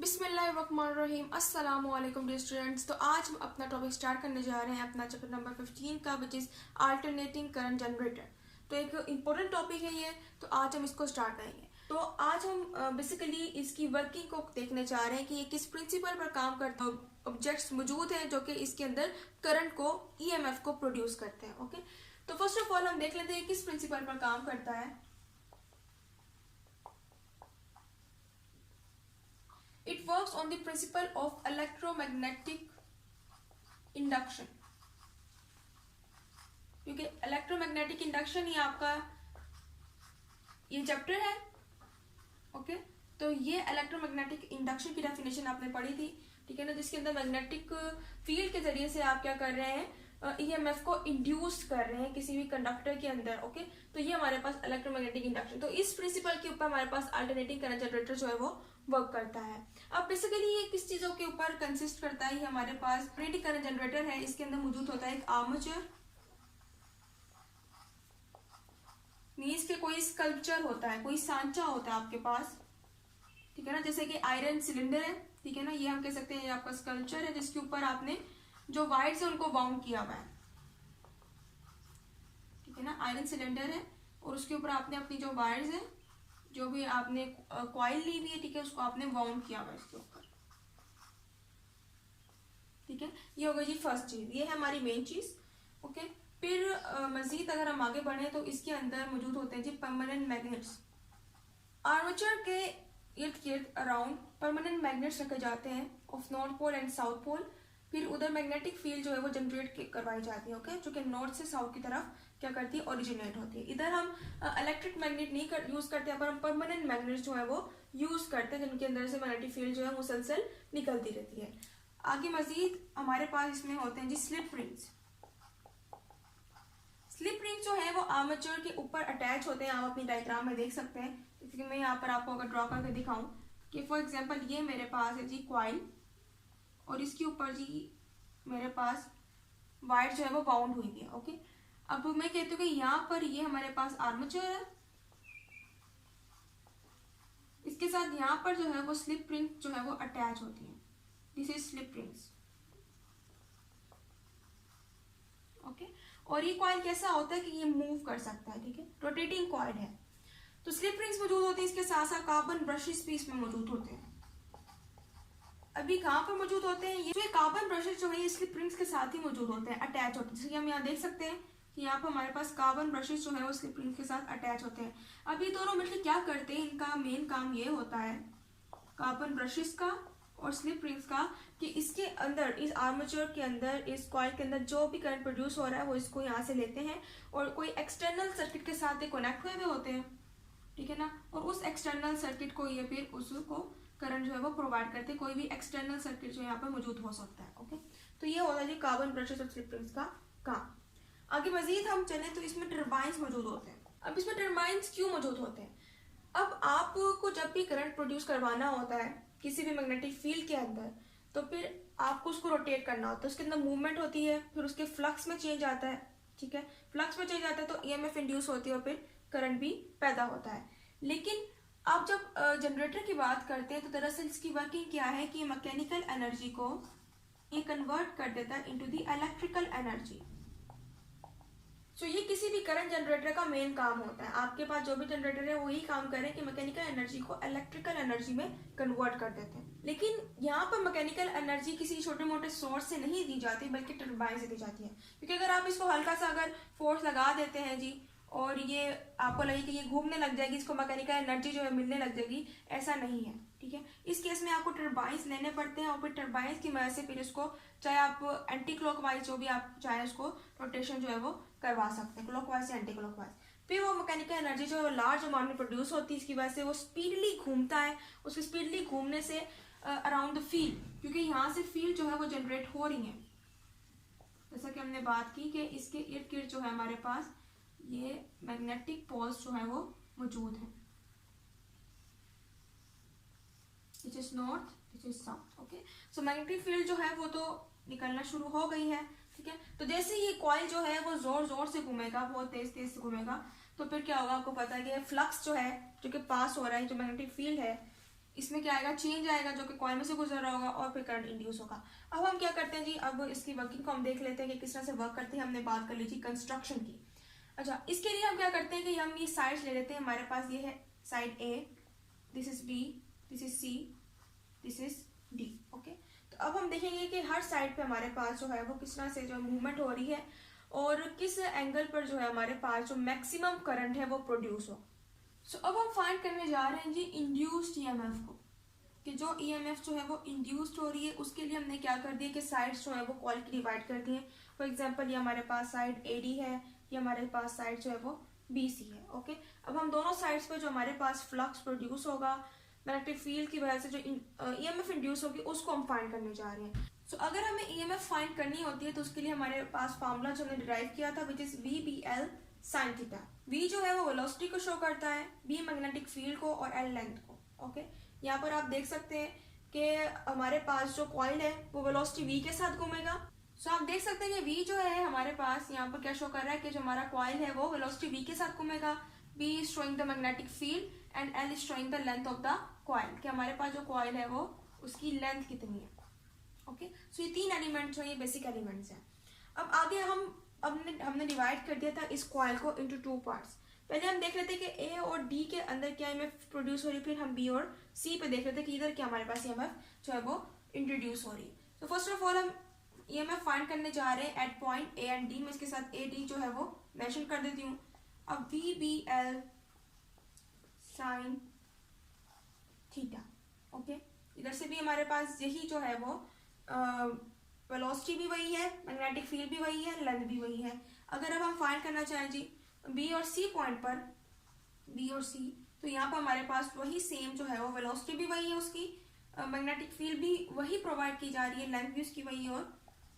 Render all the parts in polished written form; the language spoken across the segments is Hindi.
बिस्मिल्लाहिर्रहमानिर्रहीम। अस्सलाम वालेकुम डियर स्टूडेंट्स। तो आज हम अपना टॉपिक स्टार्ट करने जा रहे हैं अपना चैप्टर नंबर 15 का, which is alternating current generator. तो एक इम्पोर्टेंट टॉपिक है ये, तो आज हम इसको स्टार्ट करेंगे। तो आज हम बेसिकली इसकी वर्किंग को देखने जा रहे हैं कि ये किस प्रिंसिपल पर काम करता है। ऑब्जेक्ट्स मौजूद हैं जो कि इसके अंदर करंट को, ईएमएफ को प्रोड्यूस करते हैं। ओके, तो फर्स्ट ऑफ ऑल हम देख लेते हैं किस प्रिंसिपल पर काम करता है। It works on the principle of electromagnetic induction, क्योंकि इलेक्ट्रोमैग्नेटिक इंडक्शन ही आपका ये चैप्टर है। ओके, तो ये इलेक्ट्रोमैग्नेटिक इंडक्शन की डेफिनेशन आपने पढ़ी थी, ठीक है ना, जिसके अंदर मैग्नेटिक फील्ड के जरिए से आप क्या कर रहे हैं, ईएमएफ को इंड्यूस कर रहे हैं किसी भी कंडक्टर के अंदर। ओके, तो ये हमारे पास इलेक्ट्रोमैग्नेटिक इंडक्शन। तो इस प्रिंसिपल के ऊपर हमारे पास अल्टरनेटिंग करंट जनरेटर जो है वो वर्क करता है। अब बेसिकली ये किस चीजों के ऊपर कंसिस्ट करता है, ये हमारे पास अल्टरनेटिंग करंट जनरेटर है। इसके अंदर मौजूद होता है एक आर्मेचर, मींस के कोई स्कल्पचर होता है, कोई सांचा होता है आपके पास, ठीक है ना, जैसे कि आयरन सिलेंडर है, ठीक है ना, ये हम कह सकते हैं ये आपका स्कल्पचर है जिसके ऊपर आपने जो वायर्स है उनको बाउंड किया हुआ है, ठीक है ना, आयरन सिलेंडर है और उसके ऊपर आपने अपनी जो वायर्स है, जो भी आपने कॉइल ली हुई है, ठीक है, उसको आपने बाउंड किया हुआ है इसके ऊपर, ठीक है। ये हो गई जी फर्स्ट चीज, ये है हमारी मेन चीज। ओके, फिर मजीद अगर हम आगे बढ़े तो इसके अंदर मौजूद होते हैं जी परमानेंट मैग्नेट्स। आर्मेचर के इर्द गिर्द अराउंड परमानेंट मैग्नेट्स रखे जाते हैं of north pole and south pole. फिर उधर मैग्नेटिक फील्ड जो है वो जनरेट करवाई जाती है, ओके, जो कि नॉर्थ से साउथ की तरफ क्या करती है, ओरिजिनेट होती है। इधर हम इलेक्ट्रिक मैग्नेट नहीं यूज करते, पर हम परमानेंट मैग्नेट जो है वो यूज करते हैं, जिनके अंदर से मैग्नेटिक फील्ड जो है मुसलसल निकलती रहती है। आगे मजीद हमारे पास इसमें होते हैं जी स्लिप रिंग्स। स्लिप रिंग जो है वो आर्मेचर के ऊपर अटैच होते हैं, आप अपनी डायग्राम में देख सकते हैं। इसलिए मैं यहाँ पर आपको अगर ड्रॉ करके दिखाऊं कि फॉर एग्जांपल ये मेरे पास है जी कॉइल और इसके ऊपर जी मेरे पास वायर जो है वो बाउंड हुई है। ओके, अब मैं कहती हूँ कि यहाँ पर ये हमारे पास आर्मेचर है, इसके साथ यहाँ पर जो है वो स्लिप रिंग जो है वो अटैच होती है। This is slip rings. Okay, और ये कॉइल कैसा होता है कि ये मूव कर सकता है, ठीक है, रोटेटिंग कॉइल है। तो स्लिप रिंग्स मौजूद होती है, इसके साथ साथ कार्बन ब्रशेस भी इसमें मौजूद होते हैं। अभी कहाँ पर मौजूद होते हैं ये कार्बन ब्रशेस जो है ये स्लिप रिंग्स के साथ ही मौजूद होते हैं, अटैच होते हैं। जैसे कि हम यहाँ देख सकते हैं कि यहाँ पर हमारे पास कार्बन ब्रशेस जो है वो स्लिप रिंग्स के साथ अटैच होते हैं। अब ये दोनों मिलकर क्या करते हैं, इनका मेन काम ये होता है कार्बन ब्रशेस का और स्लिप रिंग्स का, कि इसके अंदर, इस आर्मेचर के अंदर, इस कॉइल के अंदर जो भी करंट प्रोड्यूस हो रहा है वो इसको यहाँ से लेते हैं और कोई एक्सटर्नल सर्किट के साथ कनेक्ट हुए होते हैं, ठीक है ना, और उस एक्सटर्नल सर्किट को ये फिर उसको करंट जो है वो प्रोवाइड करते हैं। कोई भी एक्सटर्नल सर्किट जो यहाँ पर मौजूद हो सकता है। ओके, तो ये होता है जी कार्बन ब्रशेस और स्लिप रिंग्स का काम। आगे मजीद हम चले तो इसमें टर्बाइंस मौजूद होते हैं। अब इसमें टर्बाइंस क्यों मौजूद होते हैं, अब आपको जब भी करंट प्रोड्यूस करवाना होता है किसी भी मैग्नेटिक फील्ड के अंदर, तो फिर आपको उसको रोटेट करना होता है, उसके अंदर मूवमेंट होती है, फिर उसके फ्लक्स में चेंज आता है, ठीक है, फ्लक्स में चेंज आता है तो ईएमएफ इंड्यूस होती है और फिर करंट भी पैदा होता है। लेकिन आप जब जनरेटर की बात करते हैं तो दरअसल इसकी वर्किंग क्या है कि मैकेनिकल एनर्जी को ये कन्वर्ट कर देता है इनटू द इलेक्ट्रिकल एनर्जी। सो ये किसी भी करंट जनरेटर का मेन काम होता है, आपके पास जो भी जनरेटर है वही काम करें कि मैकेनिकल एनर्जी को इलेक्ट्रिकल एनर्जी में कन्वर्ट कर देते हैं। लेकिन यहाँ पर मैकेनिकल एनर्जी किसी छोटे मोटे सोर्स से नहीं दी जाती बल्कि टर्बाइन से दी जाती है, क्योंकि अगर आप इसको हल्का सा अगर फोर्स लगा देते हैं जी और ये आपको लगे कि ये घूमने लग जाएगी, इसको मैकेनिकल एनर्जी जो है मिलने लग जाएगी, ऐसा नहीं है, ठीक है। इस केस में आपको टर्बाइंस लेने पड़ते हैं और फिर टर्बाइंस की मदद से फिर इसको, चाहे आप एंटी क्लॉकवाइज जो भी आप चाहे उसको रोटेशन जो है वो करवा सकते हैं, क्लॉकवाइज या एंटी क्लॉकवाइज। फिर वो मैकेनिकल एनर्जी जो है वो लार्ज अमाउंट में प्रोड्यूस होती है, इसकी वजह से वो स्पीडली घूमता है। उसके स्पीडली घूमने से अराउंड द फील्ड, क्योंकि यहाँ से फील्ड जो है वो जनरेट हो रही है, जैसा कि हमने बात की कि इसके इर्द गिर्द जो है हमारे पास ये मैग्नेटिक पोल्स जो है वो मौजूद है, this is north, this is south. Okay, so magnetic field जो है वो तो निकलना शुरू हो गई है, ठीक है। तो जैसे ये कॉइल जो है वो जोर जोर से घूमेगा, बहुत तेज तेज से घूमेगा, तो फिर क्या होगा, आपको पता है कि फ्लक्स जो है जो कि पास हो रहा है, जो मैग्नेटिक फील्ड है इसमें क्या आएगा, चेंज आएगा जो कि कॉइल में से गुजर रहा होगा और फिर करंट इंड्यूस होगा। अब हम क्या करते हैं जी, अब इसकी वर्किंग को हम देख लेते हैं कि किस तरह से वर्क करती है। हमने बात कर ली थी कंस्ट्रक्शन की। अच्छा, इसके लिए हम क्या करते हैं कि हम ये साइड्स ले लेते हैं। हमारे पास ये है side A, this is B, this is C, this is D. Okay, तो अब हम देखेंगे कि हर साइड पे हमारे पास जो है वो किस तरह से जो मूवमेंट हो रही है और किस एंगल पर जो है हमारे पास जो मैक्सिमम करंट है वो प्रोड्यूस हो। सो अब हम फाइंड करने जा रहे हैं जी इंड्यूस्ड ईएमएफ को, कि जो ईएमएफ जो है वो इंड्यूस्ड हो रही है उसके लिए हमने क्या कर दिया कि साइड्स जो है वो कॉइल की डिवाइड कर दी है। फॉर एग्जांपल ये हमारे पास साइड एडी है, ये हमारे पास साइड जो है वो बीसी है। ओके, अब हम दोनों साइड्स पे जो हमारे पास फ्लक्स प्रोड्यूस होगा मैग्नेटिक फील्ड की वजह से जो ईएमएफ इंड्यूस होगी उसको हम फाइंड करने जा रहे हैं। सो अगर हमें ईएमएफ फाइंड करनी होती है तो उसके लिए हमारे पास फार्मूला जो हमने डिराइव किया था which is VBL sin theta. V जो है वो वेलोसिटी को शो करता है, B मैग्नेटिक फील्ड को और L लेंथ को। ओके, यहाँ पर आप देख सकते हैं कि हमारे पास जो कॉइल है वो वेलोसिटी V के साथ घूमेगा। सो आप देख सकते हैं कि V जो है हमारे पास यहाँ पर क्या शो कर रहा है कि जो हमारा कॉइल है वो वेलोसिटी V के साथ घूमेगा। B is showing the magnetic field and L is showing the length of the coil, कि हमारे पास जो कॉइल है वो उसकी लेंथ कितनी है। ओके, सो ये तीन एलिमेंट्स हैं, ये बेसिक एलिमेंट्स हैं। अब आगे हमने डिवाइड कर दिया था इस कॉइल को इनटू टू पार्ट्स। पहले हम देख लेते कि ए और डी के अंदर क्या ईएमएफ प्रोड्यूस हो रही है, फिर हम बी और सी पे देख लेते कि इधर क्या हमारे पास ईएमएफ जो है वो इंट्रोड्यूस हो रही है। तो फर्स्ट ऑफ ऑल हम ईएमएफ फाइंड करने जा रहे हैं at point A and D में। इसके साथ ए डी जो है वो मेंशन कर देती हूँ। अब VBL sin थीटा। ओके, इधर से भी हमारे पास यही जो है वो वेलोसिटी भी वही है, मैग्नेटिक फील्ड भी वही है, लेंथ भी वही है। अगर अब हम फाइंड करना चाहें जी बी और सी पॉइंट पर, बी और सी, तो यहाँ पर हमारे पास वही सेम जो है वो वेलोसिटी भी वही है उसकी, मैग्नेटिक फील्ड भी वही प्रोवाइड की जा रही है, लेंथ भी उसकी वही और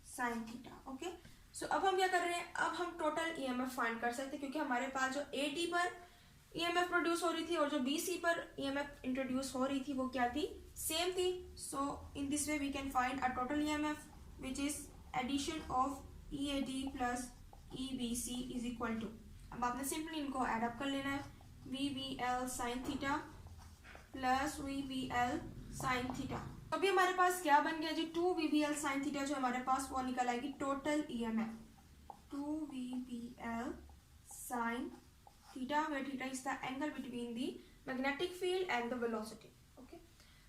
साइन थीटा। ओके, सो अब हम क्या कर रहे हैं, अब हम टोटल ईएमएफ फाइंड कर सकते हैं क्योंकि हमारे पास जो एडी पर ईएमएफ प्रोड्यूस हो रही थी और जो बीसी पर ईएमएफ इंट्रोड्यूस हो रही थी वो क्या थी, सेम थी। So in this way we can find a total EMF which is addition of EAD plus EBC is equal to, अब आपने सिंपली इनको एड अप कर लेना है, VBL sin theta plus VBL sin theta. अभी हमारे पास क्या बन गया जी, 2VBL sin थीटा जो हमारे पास वो निकल आएगी total EMF, 2VBL sin theta where theta is the angle between the magnetic field and the velocity। Okay,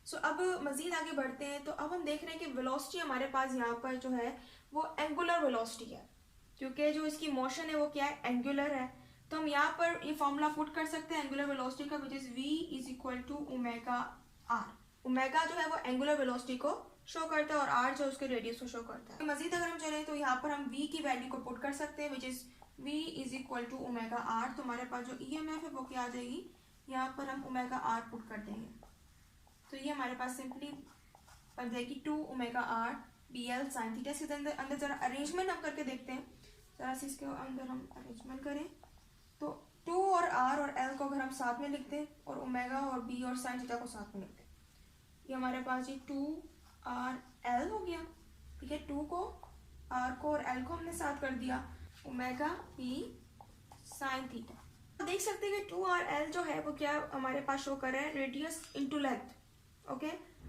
so अब मजीद आगे बढ़ते हैं। तो अब हम देख रहे हैं कि वेलोसिटी हमारे पास यहाँ पर जो है वो एंगुलर वेलोसिटी है, क्योंकि जो इसकी मोशन है वो क्या है, एंगुलर है। तो हम यहाँ पर ये फॉर्मूला पुट कर सकते हैं एंगुलर वेलोसिटी का, which is V is equal to omega R। Omega जो है वो एंगुलर वेलोसिटी को शो करता है और R जो उसके रेडियस को शो करता है। मजीद अगर हम चलें तो यहाँ पर हम V की वैल्यू को पुट कर सकते हैं, which is V is equal to omega R। तो हमारे पास जो ईएमएफ है वो क्या आ जाएगी, यहाँ पर हम ओमेगा R पुट कर देंगे, तो ये हमारे पास सिंपली बन जाएगी 2 omega R BL sin theta. इसके अंदर जरा अरेंजमेंट हम करके देखते हैं, जरा सी इसके अंदर हम अरेंजमेंट करें तो 2 और R और L को अगर हम साथ में लिखते हैं और ओमेगा और B और sin थीटा को साथ में लिखते हैं, ये हमारे पास ये 2RL हो गया। ठीक है, 2 को R को और L को हमने साथ कर दिया, ओमेगा B sin थीटा। देख सकते हैं कि 2RL जो है वो क्या हमारे पास शो कर रहा है, रेडियस इनटू लेंथ। ओके,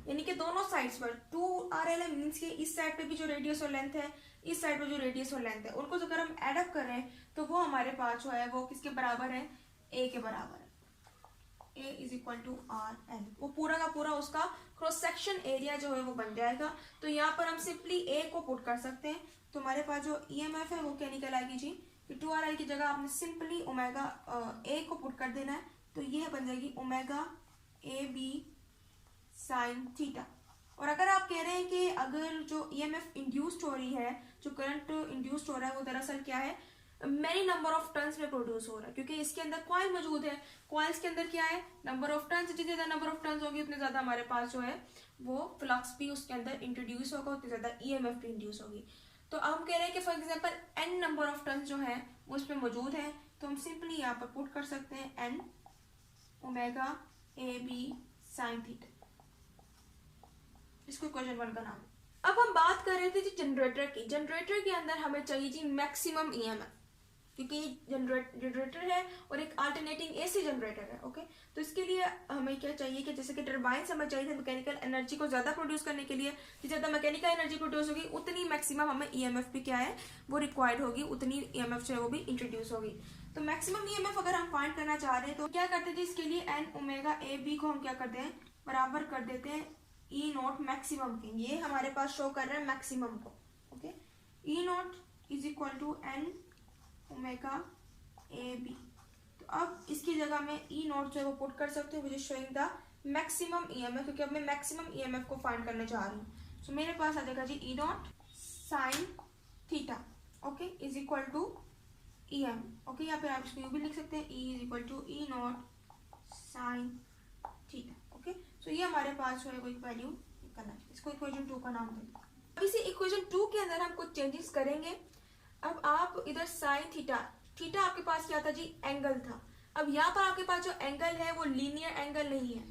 यानी कि दोनों साइड्स पर 2RL है, मीन्स के इस साइड पे भी जो रेडियस और लेंथ है, इस साइड पे जो रेडियस और लेंथ है, उनको अगर हम एड अप कर रहे हैं तो वो हमारे पास जो है वो किसके बराबर है, A के बराबर है। A is equal to RL, वो पूरा का पूरा उसका क्रॉस सेक्शन एरिया जो है वो बन जाएगा। तो यहाँ पर हम सिंपली A को पुट कर सकते हैं, तो हमारे पास जो EMF है वो क्या निकल आएगी जी, कि 2RL की जगह आपने सिंपली ओमेगा A को पुट कर देना है, तो ये बन जाएगी ओमेगा AB sin थीटा। और अगर आप कह रहे हैं कि अगर जो ईएमएफ इंड्यूस्ड हो रही है, जो करंट इंड्यूस्ड हो रहा है वो दरअसल क्या है, मैनी नंबर ऑफ टर्न्स में प्रोड्यूस हो रहा है, क्योंकि इसके अंदर कॉइल मौजूद है। कॉइल्स के अंदर क्या है, नंबर ऑफ टर्न्स, जितने ज्यादा नंबर ऑफ टर्न्स होगी उतने ज्यादा हमारे पास जो है वो फ्लक्स भी उसके अंदर इंट्रोड्यूस होगा, उतनी ज्यादा ईएमएफ भी इंड्यूस होगी। तो हम कह रहे हैं कि for example n number of turns जो है वो उसमें मौजूद है, तो हम सिंपली यहाँ पर पुट कर सकते हैं n omega AB sin theta, इसको इक्वेशन 1 का नाम। अब हम बात कर रहे थे जी जनरेटर की। जनरेटर के अंदर हमें चाहिए जी मैक्सिमम ईएमएफ। क्योंकि जनरेटर है और एक अल्टरनेटिंग एसी जनरेटर है। ओके, तो इसके लिए हमें क्या चाहिए कि जैसे कि टरबाइन हमें चाहिए मैकेनिकल एनर्जी को ज़्यादा प्रोड्यूस करने के लिए, कि ज़्यादा मैकेनिकल एनर्जी प्रोड्यूस होगी उतनी मैक्सिमम हमें ईएमएफ भी क्या है वो रिक्वायर्ड होगी, उतनी ईएमएफ जो है वो भी इंट्रोड्यूस होगी। तो मैक्सिमम ईएमएफ अगर हम फाइंड करना चाह रहे हैं तो क्या करते थे, इसके लिए एन ओमेगा ए बी को हम क्या करते हैं बराबर कर देते हैं ई नॉट मैक्सिमम के। ये हमारे पास शो कर रहा है मैक्सिमम को। Okay, E naught is equal to N omega A B. तो अब इसकी जगह में ई नॉट जो है वो पुट कर सकते हो which is showing the maximum EMF, क्योंकि अब मैं मैक्सिमम ईएमएफ को फाइंड करना चाह रही हूँ। सो मेरे पास आ जाएगा जी E naught sine theta, okay, is equal to E M. Okay, या फिर आप इसको यूँ भी लिख सकते हैं E is equal to E naught sine theta. Okay, so ये हमारे पास जो है वो एक वैल्यू करना चाहिए। इसको इक्वेशन 2 का नाम दें। अब इसी इक्वेशन 2 के अंदर हम कुछ चेंजेस करेंगे। अब आप इधर साइन थीटा, थीटा आपके पास क्या था जी एंगल था। अब यहाँ पर आपके पास जो एंगल है वो लीनियर एंगल नहीं है।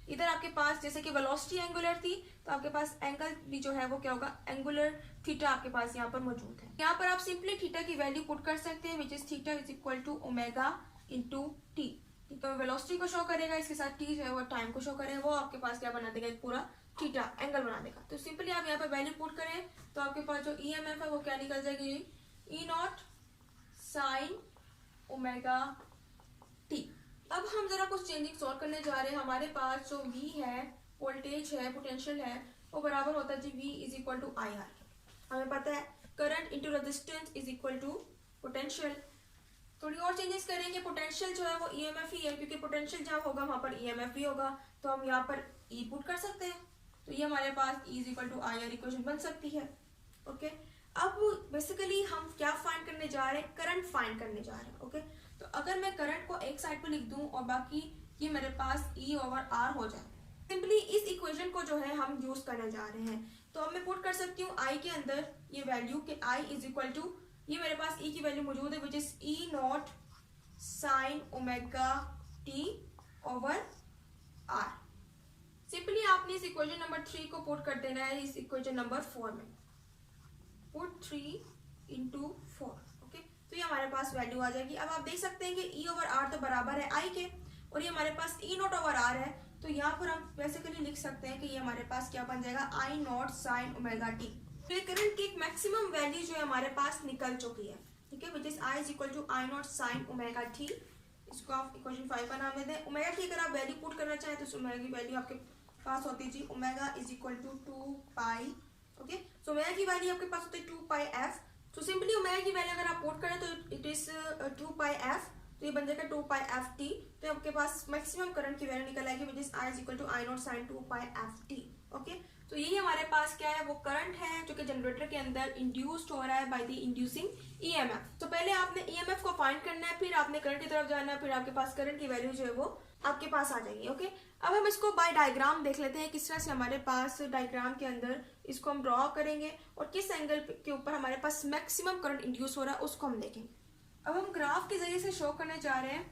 इधर आपके पास जैसे कि वेलोसिटी एंगुलर थी तो आपके पास एंगल भी जो है वो क्या होगा एंगुलर थीटा आपके पास यहाँ पर मौजूद है। यहाँ पर आप सिंपली थीटा की वैल्यू पुट कर सकते हैं which is theta is equal to omega into T. तो वेलोसिटी को शो करेगा, इसके साथ टी जो है वो टाइम को शो करेगा, वो आपके पास क्या बना देगा एक पूरा थीटा एंगल बना देगा। तो सिंपली आप यहाँ पर वैल्यू पुट करें तो आपके पास जो ईएमएफ है वो क्या निकल जाएगी, ई नॉट साइन ओमेगा टी। अब हम जरा कुछ चेंजिंग सॉल्व करने जा रहे हैं। हमारे पास जो V है, वोल्टेज है, पोटेंशियल है, वो बराबर होता है जी V is equal to I R. हमें पता है current into resistance is equal to potential. थोड़ी और चेंजेस करेंगे, पोटेंशियल जो है वो ईएमएफ ही है, क्योंकि पोटेंशियल जहाँ होगा वहां पर ईएमएफ भी होगा, तो हम यहाँ पर E पुट कर सकते हैं। तो ये हमारे पास E is equal to I R equation बन सकती है। ओके, अब बेसिकली हम क्या फाइंड करने जा रहे हैं, करंट फाइंड करने जा रहे हैं। ओके, तो अगर मैं करंट को एक साइड पर लिख दूं और बाकी ये मेरे पास E ओवर R हो जाए, सिंपली इस इक्वेशन को जो है हम यूज करने जा रहे हैं। तो अब मैं पुट कर सकती हूँ I के अंदर ये वैल्यू कि I इज इक्वल टू, ये मेरे पास E की वैल्यू मौजूद है which is E not sine omega T over R। Simply आपने इस इक्वेशन नंबर 3 को पुट कर देना है इस इक्वेशन नंबर 4 में। Put 3 into 4। ओके, तो ये हमारे पास वैल्यू आ जाएगी। अब आप देख सकते हैं कि E ओवर R तो बराबर है I के, और ये हमारे पास E नॉट ओवर R है, तो यहाँ पर हम बेसिकली लिख सकते हैं कि ये हमारे पास क्या बन जाएगा I not sine omega T. तो ये करंट की एक मैक्सिमम वैल्यू जो है हमारे पास निकल चुकी है, ठीक है, which is I is equal to I naught sine omega T. इसको आप इक्वेशन 5 का नाम दे दें। ओमेगा टी अगर आप वैल्यू पुट करना चाहें तो उस ओमेगा की वैल्यू आपके पास होती है जी omega is equal to 2 pi. Okay, so omega की वैल्यू आपके पास होती है 2 पाई एफ। तो सिंपली ओमेगा की वैल्यू अगर आप पुट करें तो इट इज 2 पाई एफ, तो ये बन जाएगा 2 पाई एफ टी। तो आपके पास मैक्सिमम करंट की वैल्यू निकल आएगी which is I is equal to I naught sine 2 pi F T. Okay, तो यही हमारे पास क्या है वो करंट है जो कि जनरेटर के अंदर इंड्यूस्ड हो रहा है बाय द इंड्यूसिंग ईएमएफ। तो पहले आपने ईएमएफ को फाइंड करना है, फिर आपने करंट की तरफ जाना है, फिर आपके पास करंट की वैल्यू जो है वो आपके पास आ जाएगी। ओके, अब हम इसको बाय डायग्राम देख लेते हैं किस तरह से हमारे पास डायग्राम के अंदर इसको हम ड्रॉ करेंगे और किस एंगल के ऊपर हमारे पास मैक्सिमम करंट इंड्यूस हो रहा है उसको हम देखेंगे। अब हम ग्राफ के जरिए से शो करने जा रहे हैं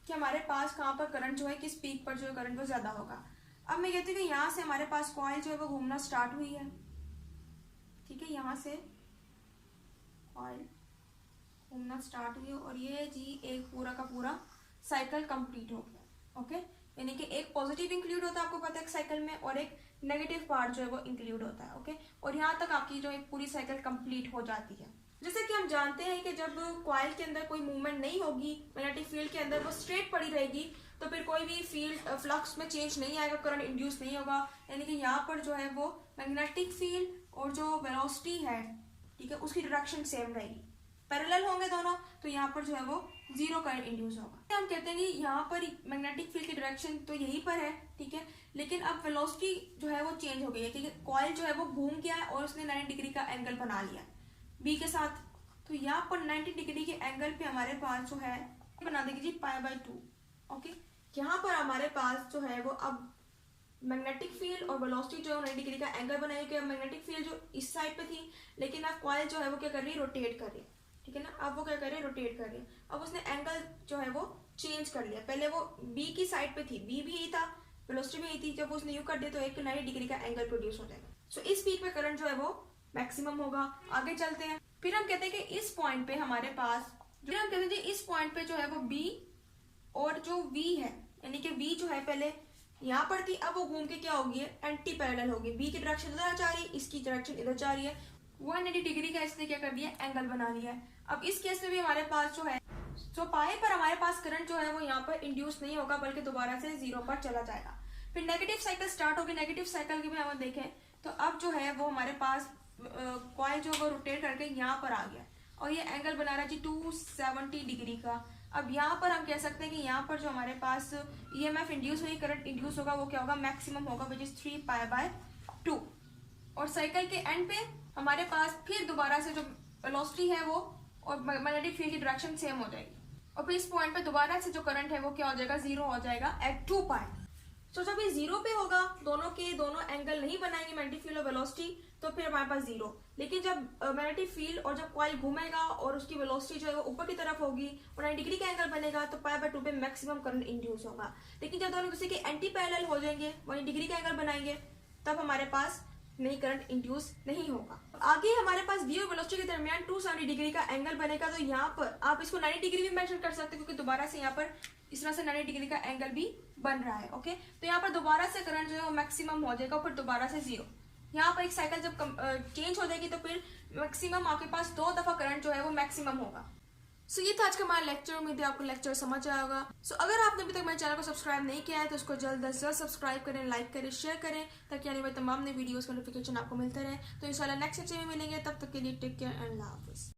कि हमारे पास कहाँ पर करंट जो है किस पीक पर जो है करंट वो ज्यादा होगा। अब मैं कहती हूँ कि यहाँ से हमारे पास कॉइल जो है वो घूमना स्टार्ट हुई है, ठीक है, यहाँ से कॉइल घूमना स्टार्ट हुई है और ये जी एक पूरा का पूरा साइकिल कंप्लीट हो गया। ओके, यानी कि एक पॉजिटिव इंक्लूड होता है आपको पता है एक साइकिल में, और एक नेगेटिव पार्ट जो है वो इंक्लूड होता है। ओके, और यहाँ तक आपकी जो एक पूरी साइकिल कंप्लीट हो जाती है। जैसे कि हम जानते हैं कि जब कॉइल के अंदर कोई मूवमेंट नहीं होगी, मैग्नेटिक फील्ड के अंदर वो स्ट्रेट पड़ी रहेगी, तो फिर कोई भी फील्ड फ्लक्स में चेंज नहीं आएगा, करंट इंड्यूस नहीं होगा। यानी कि यहाँ पर जो है वो मैग्नेटिक फील्ड और जो वेलोसिटी है, ठीक है, उसकी डायरेक्शन सेम रहेगी, पैरेलल होंगे दोनों, तो यहाँ पर जो है वो जीरो करंट इंड्यूस होगा। हम कहते हैं कि यहाँ पर मैग्नेटिक फील्ड की डायरेक्शन तो यहीं पर है, ठीक है, लेकिन अब वेलोसिटी जो है वो चेंज हो गई है, ठीक है, कॉइल जो है वो घूम गया है और उसने 90 डिग्री का एंगल बना लिया बी के साथ। तो यहाँ पर 90 डिग्री के एंगल पे हमारे पास जो है बना देगी जी π/2। ओके, यहाँ पर हमारे पास जो है वो अब मैग्नेटिक फील्ड और वेलोसिटी जो है 90 डिग्री का एंगल बनाएगी। अब मैग्नेटिक फील्ड जो इस साइड पे थी, लेकिन अब कॉइल जो है वो क्या कर रही है, रोटेट कर रही है, ठीक है ना। अब वो क्या कर रही है, रोटेट कर रही है। अब उसने एंगल जो है वो चेंज कर लिया, पहले वो बी की साइड पे थी, बी भी यही था, वेलोसिटी भी यही थी, जब उसने यू कर दिया तो एक 90 डिग्री का एंगल प्रोड्यूस हो जाएगा। सो इस पीक पे करंट जो है वो मैक्सिमम होगा। आगे चलते हैं, फिर हम कहते हैं कि इस पॉइंट पे हमारे पास जो हम कहते हैं इस पॉइंट पे जो है वो बी और जो वी है, यानी कि वी जो है पहले यहाँ पर थी, अब वो घूम के क्या होगी, एंटी पैरेलल होगी। बी की डायरेक्शन इधर जा रही है, इसकी डायरेक्शन इधर जा रही है, 180 डिग्री का इसने क्या कर दिया, एंगल बना लिया है। अब इस केस में भी हमारे पास जो है तो पाए पर हमारे पास करंट जो है वो यहाँ पर इंड्यूस नहीं होगा, बल्कि दोबारा से 0 पर चला जाएगा। फिर नेगेटिव साइकिल स्टार्ट होगी। नेगेटिव साइकिल की भी हम देखें तो अब जो है वो हमारे पास कॉइल जो वो रोटेट करके यहाँ पर आ गया और ये एंगल बना रहा है जी 270 डिग्री का। अब यहाँ पर हम कह सकते हैं कि यहाँ पर जो हमारे पास EMF इंड्यूस हुई, करंट इंड्यूस होगा, वो क्या होगा, मैक्सिमम होगा, विच इज 3π/2। और साइकिल के एंड पे हमारे पास फिर दोबारा से जो वेलोसिटी है वो और मैग्नेटिक फील्ड की डायरेक्शन सेम हो जाएगी, और फिर इस पॉइंट पे दोबारा से जो करंट है वो क्या हो जाएगा, 0 हो जाएगा एट 2π। तो जब ये 0 पे होगा, दोनों एंगल नहीं बनाएंगे मैग्नेटिक फील्ड और वेलोसिटी, तो फिर हमारे पास 0। लेकिन जब मैग्नेटिक फील्ड और जब कॉइल घूमेगा और उसकी वेलोसिटी जो है वो ऊपर की तरफ होगी और 90 डिग्री का एंगल बनेगा, तो π/2 पे मैक्सिमम करंट इंड्यूस होगा। लेकिन जब दोनों दूसरे के एंटी पैरेलल हो जाएंगे, 180 डिग्री का एंगल बनाएंगे, तब हमारे पास नहीं करंट इंड्यूस नहीं होगा। आगे हमारे पास बी और वेलोसिटी के दरमियान 270 डिग्री का एंगल बनेगा, तो यहाँ पर आप इसको 90 डिग्री भी मेंशन कर सकते हैं, क्योंकि दोबारा से यहाँ पर इस तरह से 90 डिग्री का एंगल भी बन रहा है। ओके, तो यहाँ पर दोबारा से करंट जो है वो मैक्सिमम हो जाएगा, फिर दोबारा से 0। यहाँ पर एक साइकिल जब चेंज हो जाएगी तो फिर मैक्सिमम आपके पास 2 दफा करंट जो है वो मैक्सिमम होगा। सो ये था आज का हमारा लेक्चर। उम्मीद है आपको लेक्चर समझ आया होगा। सो अगर आपने अभी तक मेरे चैनल को सब्सक्राइब नहीं किया है तो उसको जल्द से जल्द सब्सक्राइब करें, लाइक करें, शेयर करें, ताकि आने वाले तमाम नई वीडियोस का नोटिफिकेशन आपको मिलता रहे। तो इंशाल्लाह नेक्स्ट लेक्चर में मिलेंगे, तब तक के लिए टेक केयर एंड अल्लाह हाफिज़।